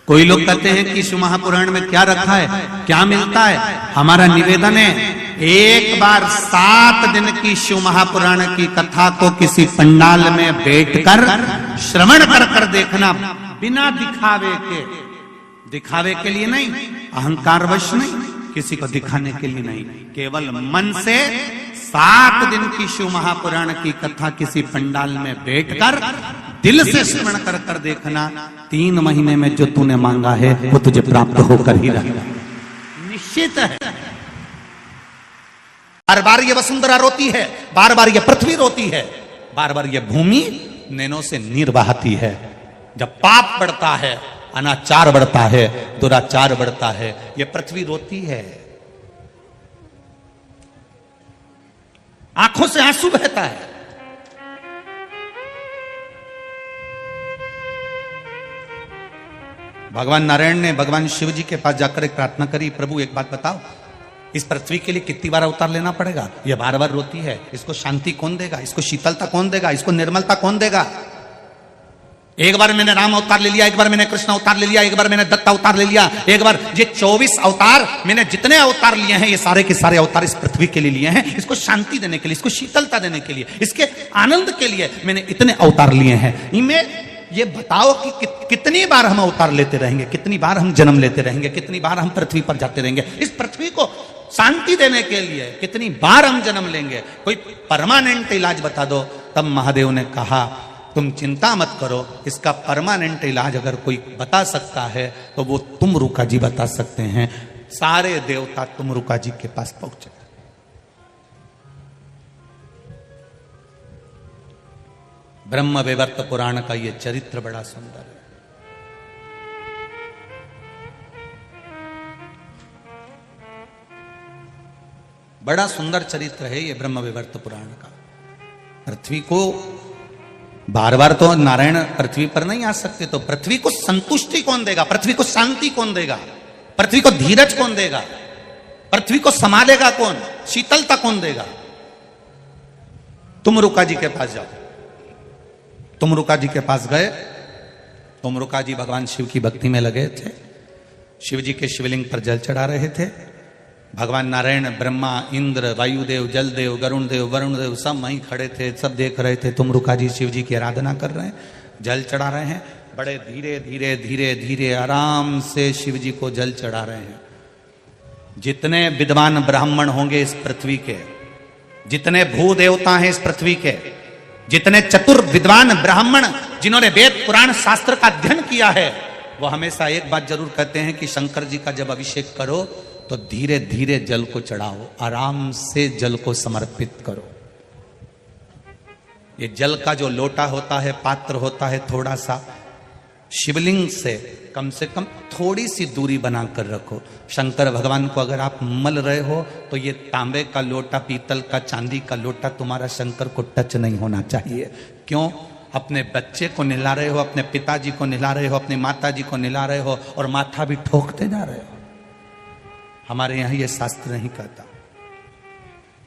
कोई लोग कहते हैं कि शिव महापुराण में क्या रखा है, क्या मिलता है। हमारा निवेदन है, एक बार 7 दिन की शिव महापुराण की कथा को किसी पंडाल में बैठकर श्रवण कर देखना, बिना दिखावे के लिए नहीं, अहंकारवश नहीं, किसी को दिखाने के लिए नहीं, केवल मन से 7 दिन की शिव महापुराण की कथा किसी पंडाल में बैठकर दिल से श्रवण कर देखना। 3 महीने में जो तूने मांगा है वो तुझे प्राप्त होकर ही रहेगा, निश्चित है। बार बार ये वसुंधरा रोती है, बार बार ये पृथ्वी रोती है, बार बार ये भूमि नैनों से नीर बहाती है। जब पाप बढ़ता है, अनाचार बढ़ता है, दुराचार बढ़ता है, ये पृथ्वी रोती है, आंखों से आंसू बहता है। भगवान नारायण ने भगवान शिव जी के पास जाकर एक प्रार्थना करी, प्रभु एक बात बताओ, इस पृथ्वी के लिए कितनी बार अवतार लेना पड़ेगा? ये बार बार रोती है, इसको शांति कौन देगा, इसको शीतलता कौन देगा, इसको निर्मलता कौन देगा? एक बार मैंने राम अवतार ले लिया, एक बार मैंने कृष्ण अवतार ले लिया, एक बार मैंने दत्त अवतार ले लिया, एक बार ये 24 अवतार मैंने जितने अवतार लिए हैं, ये सारे के सारे अवतार इस पृथ्वी के लिए लिए हैं, इसको शांति देने के लिए, इसको शीतलता देने के लिए, इसके आनंद के लिए मैंने इतने अवतार लिए हैं। इनमें ये बताओ कि कितनी बार हम अवतार लेते रहेंगे, कितनी बार हम जन्म लेते रहेंगे, कितनी बार हम पृथ्वी पर जाते रहेंगे, इस पृथ्वी को शांति देने के लिए कितनी बार हम जन्म लेंगे? कोई परमानेंट इलाज बता दो। तब महादेव ने कहा, तुम चिंता मत करो, इसका परमानेंट इलाज अगर कोई बता सकता है तो वो तुमरुका जी बता सकते हैं। सारे देवता तुमरुका जी के पास पहुंचे। ब्रह्म वैवर्त पुराण का ये चरित्र बड़ा सुंदर है। बड़ा सुंदर चरित्र है ये ब्रह्म वैवर्त पुराण का। पृथ्वी को बार बार तो नारायण पृथ्वी पर नहीं आ सकते, तो पृथ्वी को संतुष्टि कौन देगा, पृथ्वी को शांति कौन देगा, पृथ्वी को धीरज कौन देगा, पृथ्वी को संभालेगा कौन, शीतलता कौन देगा? तुमरुका जी के पास जाओ। तुमरुका जी के पास गए। तुमरुका जी भगवान शिव की भक्ति में लगे थे, शिव जी के शिवलिंग पर जल चढ़ा रहे थे। भगवान नारायण, ब्रह्मा, इंद्र, वायुदेव, जलदेव, गरुण देव, वरुण देव सब वहीं खड़े थे, सब देख रहे थे। तुमरुका जी शिव जी की आराधना कर रहे हैं, जल चढ़ा रहे हैं। बड़े धीरे धीरे धीरे धीरे आराम से शिव जी को जल चढ़ा रहे हैं। जितने विद्वान ब्राह्मण होंगे इस पृथ्वी के, जितने भू देवता हैं इस पृथ्वी के, जितने चतुर विद्वान ब्राह्मण जिन्होंने वेद पुराण शास्त्र का अध्ययन किया है, वो हमेशा एक बात जरूर कहते हैं कि शंकर जी का जब अभिषेक करो तो धीरे धीरे जल को चढ़ाओ, आराम से जल को समर्पित करो। ये जल का जो लोटा होता है, पात्र होता है, थोड़ा सा शिवलिंग से कम थोड़ी सी दूरी बनाकर रखो। शंकर भगवान को अगर आप मल रहे हो तो ये तांबे का लोटा, पीतल का, चांदी का लोटा तुम्हारा शंकर को टच नहीं होना चाहिए। क्यों? अपने बच्चे को नहला रहे हो, अपने पिताजी को नहला रहे हो, अपनी माता जी को नहला रहे हो और माथा भी ठोकते जा रहे हो। हमारे यहां ये शास्त्र नहीं कहता।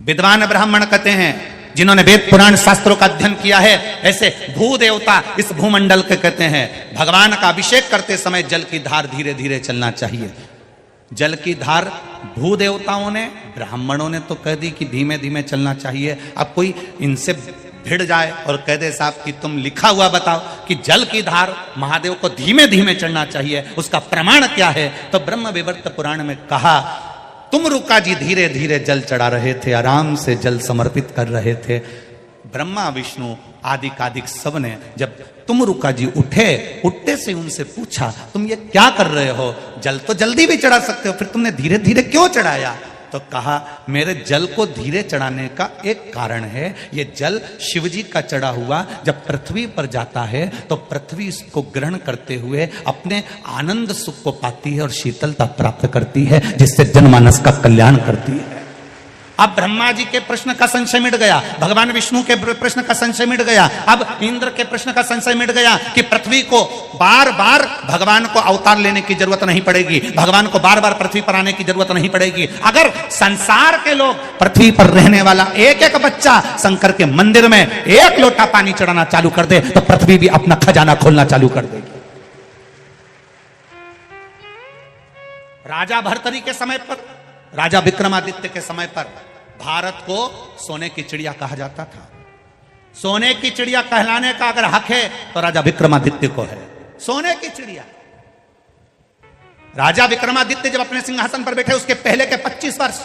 विद्वान ब्राह्मण कहते हैं जिन्होंने वेद पुराण शास्त्रों का अध्ययन किया है, ऐसे भू देवता इस भूमंडल के कहते हैं भगवान का अभिषेक करते समय जल की धार धीरे धीरे चलना चाहिए। जल की धार भू देवताओं ने, ब्राह्मणों ने तो कह दी कि धीमे धीमे चलना चाहिए। अब कोई इनसे भिड़ जाए और कह दे साहब कि तुम लिखा हुआ बताओ कि जल की धार महादेव को धीमे धीमे चढ़ना चाहिए, उसका प्रमाण क्या है? तो ब्रह्म वैवर्त पुराण में कहा, तुमरुका जी धीरे धीरे जल चढ़ा रहे थे, आराम से जल समर्पित कर रहे थे। ब्रह्मा, विष्णु आदि कादिक सब ने जब तुमरुका जी उठते से उनसे पूछा, तुम ये क्या कर रहे हो? जल तो जल्दी भी चढ़ा सकते हो, फिर तुमने धीरे धीरे क्यों चढ़ाया? तो कहा, मेरे जल को धीरे चढ़ाने का एक कारण है, ये जल शिवजी का चढ़ा हुआ जब पृथ्वी पर जाता है तो पृथ्वी इसको ग्रहण करते हुए अपने आनंद सुख को पाती है और शीतलता प्राप्त करती है, जिससे जनमानस का कल्याण करती है। अब ब्रह्मा जी के प्रश्न का संशय मिट गया, भगवान विष्णु के प्रश्न का संशय मिट गया, अब इंद्र के प्रश्न का संशय मिट गया कि पृथ्वी को बार बार भगवान को अवतार लेने की जरूरत नहीं पड़ेगी, भगवान को बार बार पृथ्वी पर आने की जरूरत नहीं पड़ेगी। अगर संसार के लोग, पृथ्वी पर रहने वाला एक एक बच्चा शंकर के मंदिर में 1 लोटा पानी चढ़ाना चालू कर दे तो पृथ्वी भी अपना खजाना खोलना चालू कर देगी। राजा भर्तरी के समय पर, राजा विक्रमादित्य के समय पर भारत को सोने की चिड़िया कहा जाता था। सोने की चिड़िया कहलाने का अगर हक है तो राजा विक्रमादित्य को है, सोने की चिड़िया। राजा विक्रमादित्य जब अपने सिंहासन पर बैठे उसके पहले के 25 वर्ष,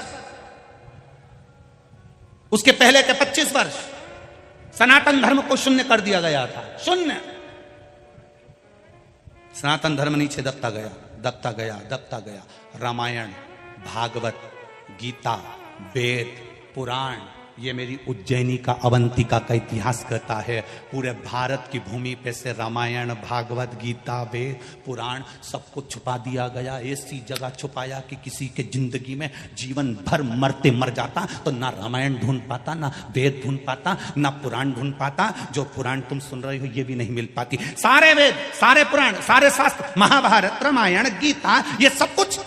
उसके पहले के 25 वर्ष सनातन धर्म को शून्य कर दिया गया था, शून्य। सनातन धर्म नीचे दबता गया, दबता गया, दबता गया। रामायण, भागवत, गीता, वेद, पुराण, ये मेरी उज्जैनी का, अवंतिका का इतिहास कहता है। पूरे भारत की भूमि पे से रामायण, भागवत, गीता, वेद, पुराण सबको छुपा दिया गया। ऐसी जगह छुपाया कि किसी के जिंदगी में जीवन भर मरते मर जाता तो ना रामायण ढूंढ पाता, ना वेद ढूंढ पाता, ना पुराण ढूंढ पाता। जो पुराण तुम सुन रहे हो ये भी नहीं मिल पाती। सारे वेद, सारे पुराण, सारे शास्त्र, महाभारत, रामायण, गीता, ये सब कुछ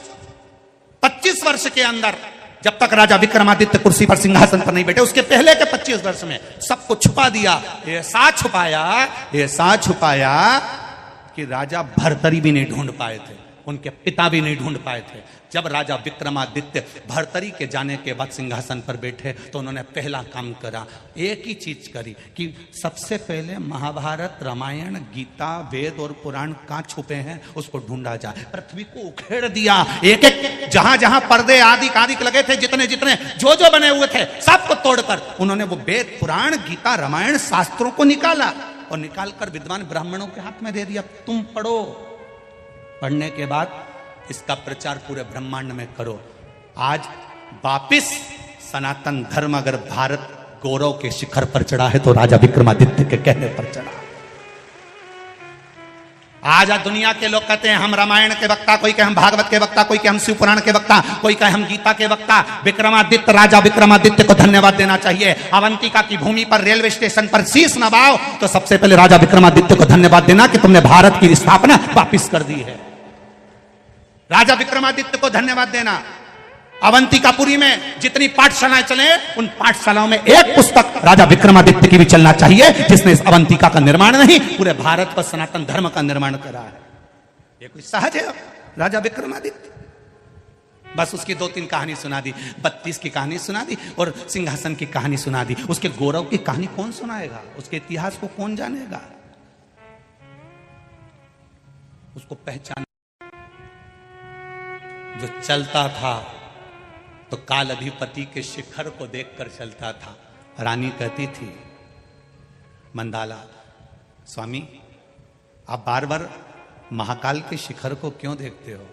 25 वर्ष के अंदर, जब तक राजा विक्रमादित्य कुर्सी पर, सिंहासन पर नहीं बैठे, उसके पहले के 25 वर्ष में सबको छुपा दिया। ऐसा छुपाया, ऐसा छुपाया कि राजा भर्तरी भी नहीं ढूंढ पाए थे, उनके पिता भी नहीं ढूंढ पाए थे। जब राजा विक्रमादित्य भर्तरी के जाने के बाद सिंहासन पर बैठे तो उन्होंने पहला काम करा, एक ही चीज करी कि सबसे पहले महाभारत, रामायण, गीता, वेद और पुराण कहां छुपे हैं उसको ढूंढा जाए। पृथ्वी को उखेड़ दिया, एक एक जहां जहां पर्दे आदि आदि लगे थे, जितने जितने जो जो बने हुए थे सबको तोड़कर उन्होंने वो वेद, पुराण, गीता, रामायण, शास्त्रों को निकाला और निकालकर विद्वान ब्राह्मणों के हाथ में दे दिया, तुम पढ़ो। पढ़ने के बाद इसका प्रचार पूरे ब्रह्मांड में करो। आज वापिस सनातन धर्म अगर भारत गौरव के शिखर पर चढ़ा है तो राजा विक्रमादित्य के कहने पर चढ़ा। आज दुनिया के लोग कहते हैं हम रामायण के वक्ता, कोई कहे हम भागवत के वक्ता, कोई कहे हम शिव पुराण के वक्ता, कोई कहे हम गीता के वक्ता। विक्रमादित्य, राजा विक्रमादित्य को धन्यवाद देना चाहिए। अवंतिका की भूमि पर रेलवे स्टेशन पर शीश नवाओ तो सबसे पहले राजा विक्रमादित्य को धन्यवाद देना कि तुमने भारत की स्थापना वापिस कर दी है। राजा विक्रमादित्य को धन्यवाद देना। अवंतिकापुरी में जितनी पाठशालाएं चले उन पाठशालाओं में एक पुस्तक राजा विक्रमादित्य की भी चलना चाहिए, जिसने इस अवंतिका का निर्माण नहीं पूरे भारत पर सनातन धर्म का निर्माण करा है। ये कोई सहज है? राजा विक्रमादित्य, बस उसकी 2-3 कहानी सुना दी, 32 की कहानी सुना दी और सिंहासन की कहानी सुना दी। उसके गौरव की कहानी कौन सुनाएगा? उसके इतिहास को कौन जानेगा? उसको पहचान जो चलता था तो काल अधिपति के शिखर को देखकर चलता था। रानी कहती थी मंदाला, स्वामी आप बार बार महाकाल के शिखर को क्यों देखते हो?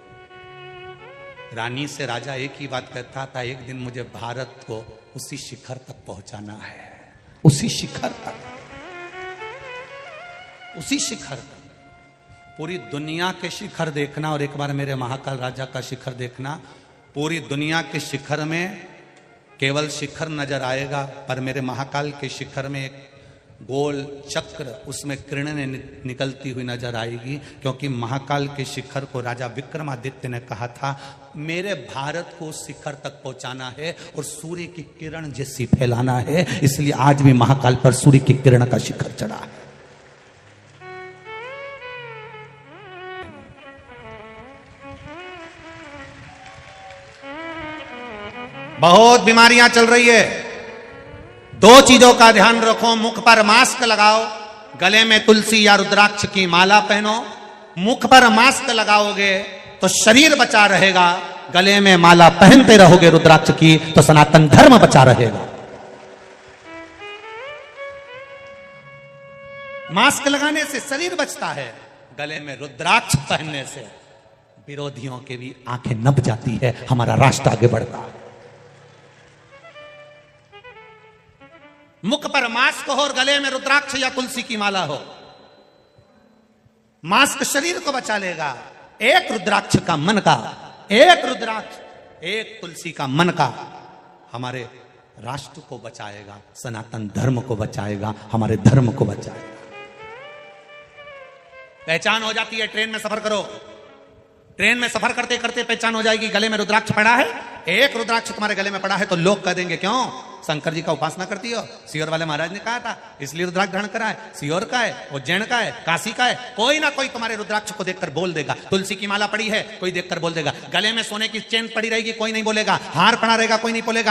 रानी से राजा एक ही बात कहता था, एक दिन मुझे भारत को उसी शिखर तक पहुंचाना है, उसी शिखर तक, उसी शिखर तक। पूरी दुनिया के शिखर देखना और एक बार मेरे महाकाल राजा का शिखर देखना। पूरी दुनिया के शिखर में केवल शिखर नजर आएगा, पर मेरे महाकाल के शिखर में एक गोल चक्र, उसमें किरणें निकलती हुई नजर आएगी, क्योंकि महाकाल के शिखर को राजा विक्रमादित्य ने कहा था मेरे भारत को शिखर तक पहुंचाना है और सूर्य की किरण जैसी फैलाना है। इसलिए आज भी महाकाल पर सूर्य की किरण का शिखर चढ़ा है। बहुत बीमारियां चल रही है, 2 चीजों का ध्यान रखो। मुख पर मास्क लगाओ, गले में तुलसी या रुद्राक्ष की माला पहनो। मुख पर मास्क लगाओगे तो शरीर बचा रहेगा, गले में माला पहनते रहोगे रुद्राक्ष की तो सनातन धर्म बचा रहेगा। मास्क लगाने से शरीर बचता है, गले में रुद्राक्ष पहनने से विरोधियों के भी आंखें नब जाती है, हमारा राष्ट्र आगे बढ़ता है। मुख पर मास्क हो और गले में रुद्राक्ष या तुलसी की माला हो। मास्क शरीर को बचा लेगा, एक रुद्राक्ष का मन का, एक रुद्राक्ष, एक तुलसी का मन का हमारे राष्ट्र को बचाएगा, सनातन धर्म को बचाएगा, हमारे धर्म को बचाएगा। पहचान हो जाती है, ट्रेन में सफर करो, ट्रेन में सफर करते करते पहचान हो जाएगी, गले में रुद्राक्ष पड़ा है, एक रुद्राक्ष तुम्हारे गले में पड़ा है तो लोग कह देंगे क्यों शंकर जी का उपासना करती हो? सीहोर वाले महाराज ने कहा था इसलिए रुद्राक्ष धारण करा है। सीहोर का है, उज्जैन का है, काशी का है, कोई ना कोई तुम्हारे रुद्राक्ष को देखकर बोल देगा। तुलसी की माला पड़ी है, कोई देखकर बोल देगा। गले में सोने की चेन पड़ी रहेगी, कोई नहीं बोलेगा। हार पड़ा रहेगा, कोई नहीं बोलेगा।